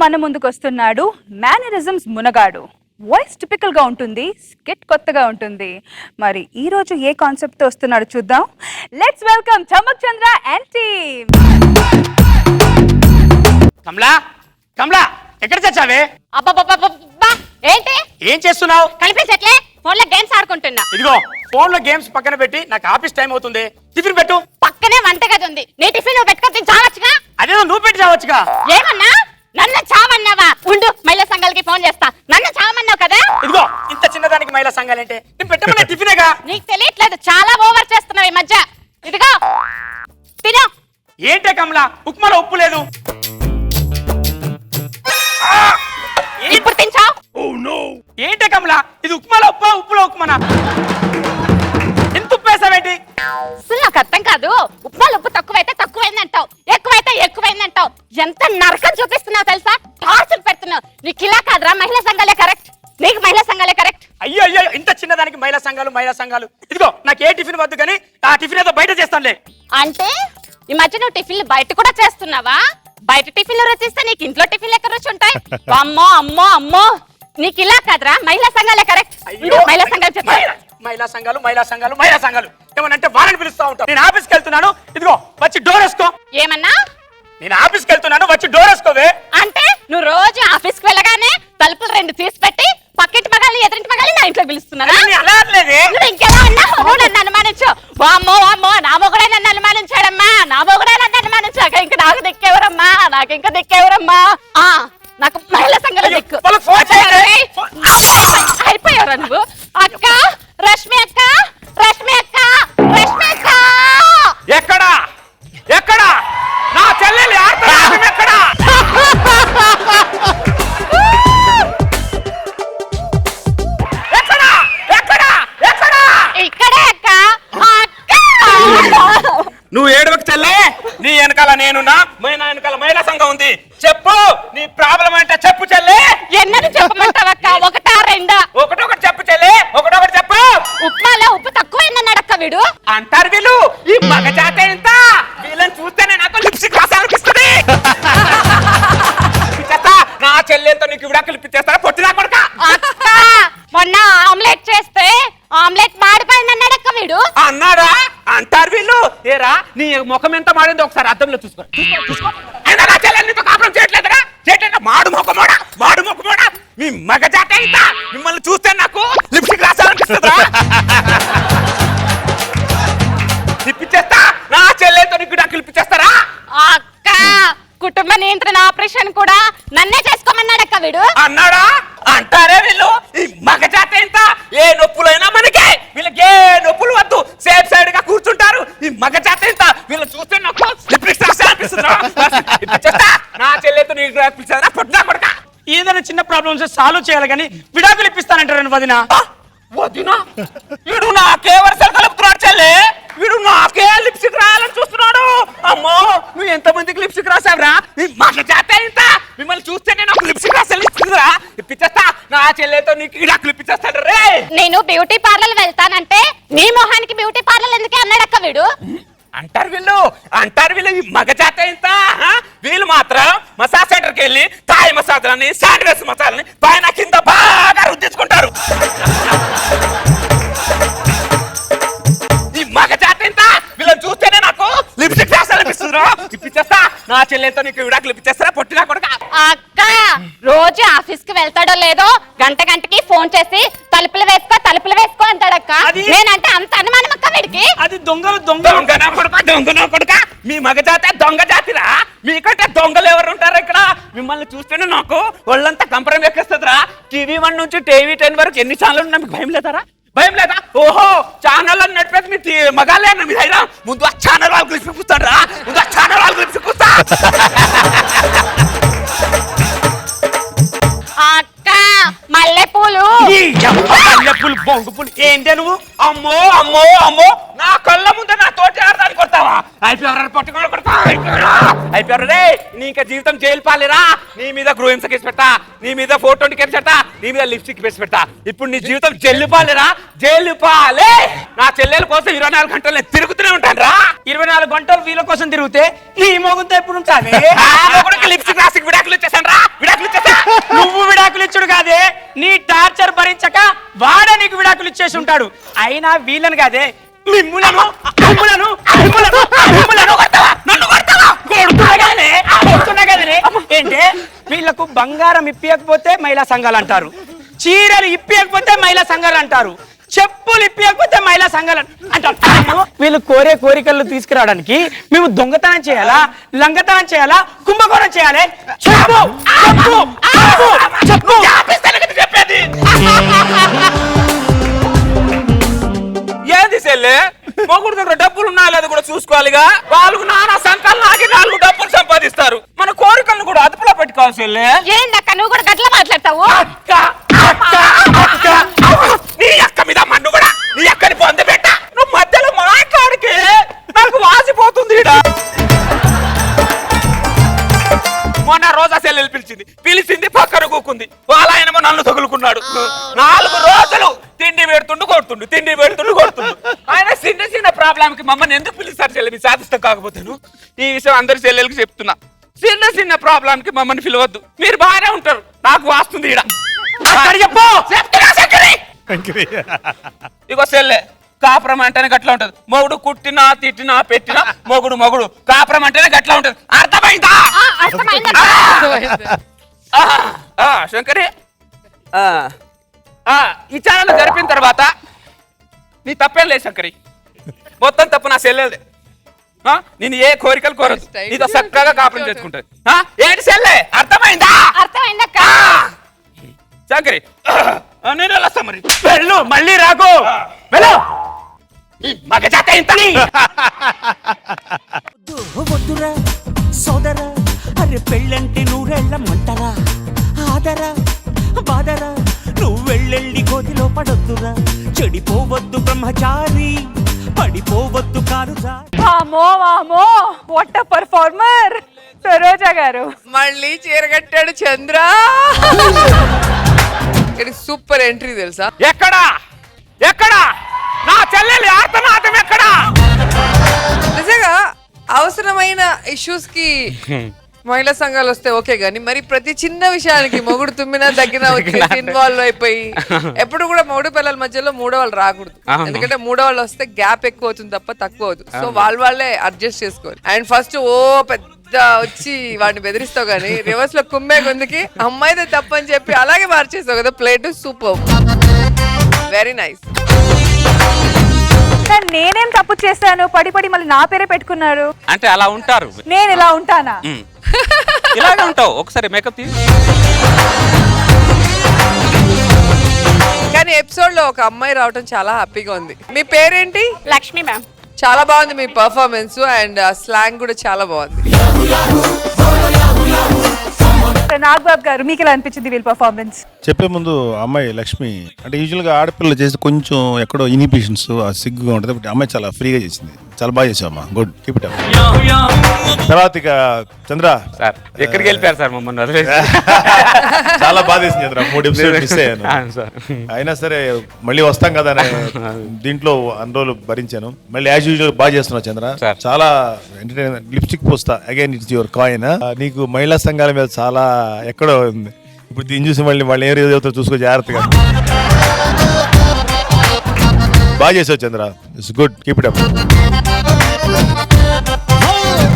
మన ముందుకు వస్తున్నాడు మేనరిజమ్స్ మునగాడు. వాయిస్ టిపికల్ గా ఉంటుంది, స్కిట్ కొత్తగా ఉంటుంది. మరి ఈ రోజు ఏ కాన్సెప్ట్ తో వస్తున్నాడు చూద్దాం. Let's welcome Chammak Chandra and team. Kamala Kamala ఎక్కడ చచ్చావే? అబ్బబ్బబ్బబ్బా ఏంటి ఏం చేస్తున్నావు? కనిపించట్లే, ఫోన్ లో గేమ్స్ ఆడుకుంటున్నా. ఇదిగో ఫోన్ లో గేమ్స్ పక్కన పెట్టి నాకు ఆఫీస్ టైం అవుతుంది. టిఫిన్ పెట్టు. పక్కనే వంటగది ఉంది, నీ టిఫిన్ నువ్వు పెట్టుకొని చావచ్చుగా. అదేదో నువ్వు పెట్టి చావచ్చుగా. ఏమన్నా నన్ను చావన్నావా? ఉండు, మహిళా సంఘాలకి ఫోన్ చేస్తా. నన్ను చావమన్నావు కదా. ఇదిగో ఇంత చిన్నదానికి మహిళా సంఘాలంటే నేను పెట్టమన్న టిఫినేగా. నీకు తెలియట్లేదు, చాలా ఓవర్ చేస్తున్నావు ఈ మధ్య. ఇదిగో తిను. ఏంటే కమలా, ఉప్మాలో ఉప్పు లేదు. ఇప్పుడు తించావు. ఏంటే కమలా, ఇది ఉప్మాలో ఉప్పు, ఉప్పులో ఉప్మానా? ఎంత ఉప్పేసావేంటి? అసలు నాకు అర్థం కాదు. ఉప్మాలో ఉప్పు తక్కువైతే తక్కువైందంటావు, ఎక్కువైతే ఎక్కువైందంటావు. ఎంత నరకం చూపిస్తున్నావు తెలుసా? టార్చర్ పెడుతున్నావు. నీకు ఇలా కాదురా, మహిళా సంఘాలే కరెక్ట్, నీకు మహిళా సంఘాలే కరెక్ట్. అయ్యో అయ్యో, ఇంత చిన్నదానికి మహిళా సంఘాలు. ఇదిగో నాకు ఏ టిఫిన్ వద్దు కానీ ఆ టిఫిన్ ఏదో బయట చేస్తానులే. అంటే ఈ మధ్య నువ్వు టిఫిన్లు బయట కూడా చేస్తున్నావా? బయట టిఫిన్లు రుచిస్తే నీకు ఇంట్లో టిఫిన్లు ఎక్కడ రుచి ఉంటాయి? అమ్మో అమ్మో అమ్మో, నీకు ఇలా కాదురా, మహిళా సంఘాలే కరెక్ట్. మహిళా సంఘాలు చెప్తా. మహిళా సంఘాలు ఏమనంటే వాళ్ళని పిలుస్తా ఉంటాను. నేను ఆఫీస్కి వెళ్తున్నాను, ఇదిగో వచ్చి డోర్ వేసుకో. ఏమన్నా? నేను ఆఫీస్కి వెళ్తున్నాను, వచ్చి డోర్ వేసుకోవే. అంటే నువ్వు రోజు ఆఫీస్కి వెళ్ళగానే తలుపులు 2 తీసి పెట్టి పక్కింటి మగాళ్ళని ఎదురింటి మగాళ్ళని నా ఇంట్లో పిలుస్తున్నారా? అలా అనలేదే. నువ్వు ఇంకెలా అన్నావు? నన్ను అనుమానించు. వామ్మో వామ్మో, నా మొగుడే నన్ను అనుమానించాడమ్మా, నా మొగుడే నన్ను అనుమానించాక ఇంక నాకు దిక్కెవరమ్మా, నాకు ఇంకా దిక్కెవరమ్మా? నాకు మహిళా సంఘాల దిక్కు. అయిపోయావురా నువ్వు. అక్క రష్మి అక్క, రష్మి అక్క, రష్మి అక్క. ఎక్కడా ఎక్కడా నా చెల్లెలు ఎక్కడా? ఇక్కడే అక్క. నువ్వు ఏడవకు చెల్లె, నీ వెనకాల నేనున్నా, నా వెనకాల మహిళా సంఘం ఉంది. చెప్పు నీ ప్రాబ్లం అంటే చెప్పు చెల్లె. ఎన్నని చెప్పమంటావక్క? ఒకటా రెండా? ఒకటొకటి చెప్పు చెల్లె, ఒకటొకటి చెప్పు. ఉప్మాలో ఉప్పు తక్కువైందన్నాడు అక్క వీడు. అంటారు వీళ్ళు ఈ మగజాత ఎంత, వీళ్ళని చూస్తేనే నాకు లిప్స్టిక్ రాసాలనిపిస్తుంది. నా చెల్లెలతో నీకు ఇవిడా కలిపిచ్చేస్తారా పొట్టినా కొడుక? అక్క మొన్న ఆమ్లెట్ చేస్తే ఆమ్లెట్ మాడిపోయిందన్నాడు అక్క వీడు. అన్నాడా? అంటారు వీళ్ళు. ఏరా నీ ముఖం ఎంత మాడిందో ఒకసారి అద్దంలో చూసుకో. అయినా నా చెల్లెలు నీతో కాపురం చేయట్లేదురా? మాడు మొక్కమోడా మీ మగజాత ఎంత, మిమ్మల్ని చూస్తే నాకు లిప్స్టిక్ రాసాలనిపిస్తుందా? తిప్పిచ్చేస్తా, నా చెల్లెలతో నీకు డాక్టర్ ఇప్పించేస్తారా? అక్క కుటుంబ నియంత్రణ ఆపరేషన్ కూడా నన్నే చేసుకోమన్నాడు అక్క వీడు. అన్నాడా? అంటారే వీళ్ళు ఈ మగజాత ఎంత, ఏ నొప్పులైనా మనకే, వీళ్ళకి ఏ నొప్పులు వద్దు, సేఫ్ సైడ్ గా కూర్చుంటారు. ఈ మగజాత ఎంత, వీళ్ళు చూస్తే నాకు లిప్స్టిక్ రాసాలనిపిస్తుందా? ఇప్పించేస్తా, నా చెల్లెలతో నీకు ఇప్పించారా? పొట్టినా కొడుక. ఏదైనా చిన్న ప్రాబ్లమ్స్ సాల్వ్ చేయాలి కానీ విడాకులు ఇప్పిస్తానంటారు వదినా. వదినా వీడు నాకే వరుసలు కలుపుతున్నాడు చెల్లె, వీడు నాకే లిప్స్టిక్ రాయాలని చూస్తున్నాడు. అమ్మో నువ్వు ఎంత మందికి లిప్స్టిక్ రాసావురా? మాకు చేత ఇంత, మిమ్మల్ని చూస్తేనే నాకు లిప్స్టిక్ రాసాలి ఇప్పించేస్తా, నా చెల్లెతో నీకు విడాకులు ఇప్పించేస్తాడు రే. నేను బ్యూటీ పార్లర్ వెళ్తానంటే నీ మొహానికి బ్యూటీ పార్లర్ ఎందుకే అన్నాడు అక్క వీడు. అంటారు వీళ్ళు ఈ మగజాత ఇంత, వీళ్ళు మాత్రం మసాజ్ సెంటర్కి వెళ్ళి థాయ్ మసాజ్లని, శాండ్విచ్ మసాజ్లని పైన కింద బాగా రుద్దించుకుంటారు. ఈ మగజాత ఇంత, వీళ్ళని చూస్తేనే నాకు లిప్స్టిక్ రాసాలనిపిస్తుందిరా. ఇప్పించేస్తా, నా చెల్లెలతో నీకు విడాకులు ఇప్పించేస్తారా పొట్టినా కొడుక? అక్క రోజు ఆఫీస్ కి వెళ్తాడో లేదో గంటకి ఫోన్ చేసి తలుపులు వేసుకో అంటాడక్క. నేనంటే అంత అనుమానం అక్క వీడికి. అది దొంగన కొడుక. మీ మగజాత దొంగ జాతిరా, మీకంటే దొంగలు ఎవరు ఉంటారు ఇక్కడ? మిమ్మల్ని చూస్తేనే నాకు ఒళ్ళంతా కంపరం ఎక్కేస్తుందిరా. TV1 నుంచి TV10 వరకు ఎన్ని ఛానల్ ఉన్నా మీకు భయం లేదా? ఓహో ఛానల్ అని నడిపేది మీ మగాలే అన్న మీరు అయినా. ముందు ఆ ఛానల్ వాళ్ళు కలిసి చూస్తాడు, ముందు ఆ ఛానల్ వాళ్ళు కలిసి చూస్తా. అక్క మల్లెపూలు బొంగు పూలు ఏంటే నువ్వు? అమ్మో నా కళ్ళ ముందే నా తోటి ఆడదాన్ని కొడతావా? అయిపోయారు పట్టుకోవాలి కొడతా అయిపోయారు రే. నీ ఇంకా జీవితం జైలు పాలేరా. నీ మీద గ్రూహింస కేసు పెడతా, నీ మీద 420 కేసు పెడతా, నీ మీద లిప్స్టిక్ కేసు పెడతా. ఇప్పుడు నీ జీవితం జైలు పాలేరా, జైలు పాలే. నా చెల్లెల కోసం 24 గంటలు నేను తిరుగుతూనే ఉంటాను రా. 24 గంటలు వీళ్ళ కోసం తిరిగితే నీ మొగుతో ఎప్పుడు ఉంటానే? లిప్స్టిక్ రాసి విడాకులు ఇచ్చేసాను రా, విడాకులు ఇచ్చేసా. నువ్వు విడాకులు ఇచ్చుడు కాదే, నీ టార్చర్ భరించక వాడే నీకు విడాకులు ఇచ్చేసి ఉంటాడు. అయినా వీళ్ళని కాదే, మిమ్ములను మిమ్ములను మిమ్ములను మిమ్ములను నన్ను కొడుతున్నా కదనే. ఏంటే వీళ్ళకు బంగారం ఇప్పియకపోతే మహిళా సంఘాలు అంటారు, చీరలు ఇప్పియకపోతే మహిళా సంఘాలు అంటారు, చెప్పులు ఇప్పియకపోతే మహిళా సంఘాలు అంటారు. వీళ్ళు కోరే కోరికలు తీసుకురావడానికి మేము దొంగతనం చేయాలా, లంగతనం చేయాలా, కుంభకోణం చేయాలి? చెప్పు చెప్పు చెప్పు చెప్పేది ఏంది చెల్లె? మొగుడు దగ్గర డబ్బులు ఉన్నాయో లేదో కూడా చూసుకోవాలిగా. వాళ్ళు నానా సంకల్ నాకి 4 డబ్బులు సంపాదిస్తారు. మన కోరికలను కూడా అదుపులో పెట్టుకోవాలి చెల్లె. ఏందక్క నువ్వు కూడా గట్ల మాట్లాడతావు? అక్క అక్క అక్క నీ అక్క మీద మన్ను కూడా నీ అక్కని పొంది పెట్ట. నువ్వు మధ్యలో మాట్లాడికే నాకు వాసిపోతుంది ఈడ. మొన్న రోజా చెల్లెలు పిలిచింది పక్కన కూకుంది. వాళ్ళ ఆయనేమో నన్ను తగులుకున్నాడు. 4 రోజులు తిండి పెడుతుండు కొడుతుండు, తిండి పెడుతుండు కొడుతుండు. ఆయన చిన్న చిన్న ప్రాబ్లం కి మమ్మల్ని ఎందుకు పిలుస్తారు చెల్లె? మీ సాధిస్తాం కాకపోతేను ఈ విషయం అందరి చెల్లెలకి చెప్తున్నా. చిన్న చిన్న ప్రాబ్లం కి మమ్మల్ని పిలవద్దు. మీరు బాగానే ఉంటారు, నాకు వాస్తుంది ఈడ. చెప్పు ఇగో చెల్లె, కాపురం అంటేనే గట్లా ఉంటది. మొగుడు కుట్టినా తిట్టినా పెట్టినా మొగుడు కాపురం అంటేనే గట్లా ఉంటది. అర్థమైందా? శంకరి, ఈ ఛానల్ జరిపిన తర్వాత నీ తప్పేం లేదు శంకరి. మొత్తం తప్పు నా చెల్లెదే. నేను ఏ కోరికలు కోరదు, నీతో చక్కగా కాపురం చేసుకుంటది. ఏంటి చెల్లె, అర్థమైందా? అర్థమైందక్క. శంకరి నేను వెళ్ళొస్తా మరి. వెళ్ళు, మళ్ళీ రాకు. వెళ్ళు. మగ జాత ఇంత వద్దురా సోదరా, అరే పెళ్ళంటే నూరెళ్ళ మంటరా, ఆదరా బాదరా, నువ్వు వెళ్ళెళ్ళి గోతిలో పడొద్దురా, చెడిపోవద్దు బ్రహ్మచారి, పడిపోవద్దు కారుజా. వామో వామో, వాట్ అ పర్ఫార్మర్ సరోజా గారు. మళ్ళీ చీర కట్టాడు చంద్ర. సూపర్ ఎంట్రీ తెలుసా? ఎక్కడా ఎక్కడా నా చెల్లెలి ఆత్మనాథం ఎక్కడా? నిజంగా అవసరమైన ఇష్యూస్ కి మహిళా సంఘాలు వస్తే ఓకే గానీ మరి ప్రతి చిన్న విషయానికి మొగుడు తుమ్మినా తగ్గినా వచ్చేసి ఇన్వాల్వ్ అయిపోయి ఎప్పుడు కూడా మొగుడు పిల్లల మధ్యలో మూడో వాళ్ళు రాకూడదు. ఎందుకంటే మూడో వాళ్ళు వస్తే గ్యాప్ ఎక్కువ అవుతుంది తప్ప తక్కువ అవుతుంది. సో వాళ్ళే అడ్జస్ట్ చేసుకోవాలి. అండ్ ఫస్ట్ పెద్ద వచ్చి వాడిని బెదిరిస్తావు గానీ రివర్స్ లో కుమ్మే కొందికి అమ్మాయిదే తప్పని చెప్పి అలాగే మార్చేస్తావు కదా. Plate super, very nice. నేనేం తప్పు చేశాను? పడి మళ్ళీ నా పేరే పెట్టుకున్నారు అంటే అలా ఉంటారు. నేను ఇలా ఉంటానా? ఇలాగే ఉంటావు. ఒకసారి మేకప్ తీసి. కానీ ఎపిసోడ్ లో ఒక అమ్మాయి రావటం చాలా హ్యాపీగా ఉంది. మీ పేరేంటి? లక్ష్మి మ్యామ్. చాలా బాగుంది మీ పర్ఫార్మెన్స్ అండ్ స్లాంగ్ కూడా చాలా బాగుంది. నాగబాబు గారు, మీకు ఎలా అనిపించింది వీళ్ళ పర్ఫార్మెన్స్? చెప్పే ముందు అమ్మాయి లక్ష్మి అంటే యూజువల్గా ఆడపిల్లలు చేసి కొంచెం ఎక్కడో ఇనిబిషన్స్ సిగ్గుగా ఉంటుంది. బట్ అమ్మాయి చాలా ఫ్రీగా చేసింది, చాలా బాగా చేసావమ్మా, గుడ్, కీప్ ఇట్ అప్. తర్వాత ఇక చంద్ర సార్ ఎక్కడికి వెళ్ళిపోయారు సార్ మమ్మల్ని వదిలేసి? చాలా బాధ వేసింది చంద్ర, 3 ఎపిసోడ్ మిస్ అయ్యాను. అయినా సరే మళ్ళీ వస్తాం కదా అని దీంట్లో అన్ని రోజులు భరించాను. మళ్ళీ యాజ్ యూజువల్ బాగా చేస్తున్నావు చంద్ర, చాలా ఎంటర్టైన్మెంట్. లిప్స్టిక్ పోస్తా అగైన్, ఇట్స్ యువర్ కాయిన్. నీకు మహిళా సంఘాల మీద చాలా ఎక్కడో ఉంది. ఇప్పుడు దీన్ని చూసి మళ్ళీ వాళ్ళు ఏం చదువుతారో చూసుకో జాగ్రత్తగా. బాగా చేసావు Chandra, it's good, keep it up.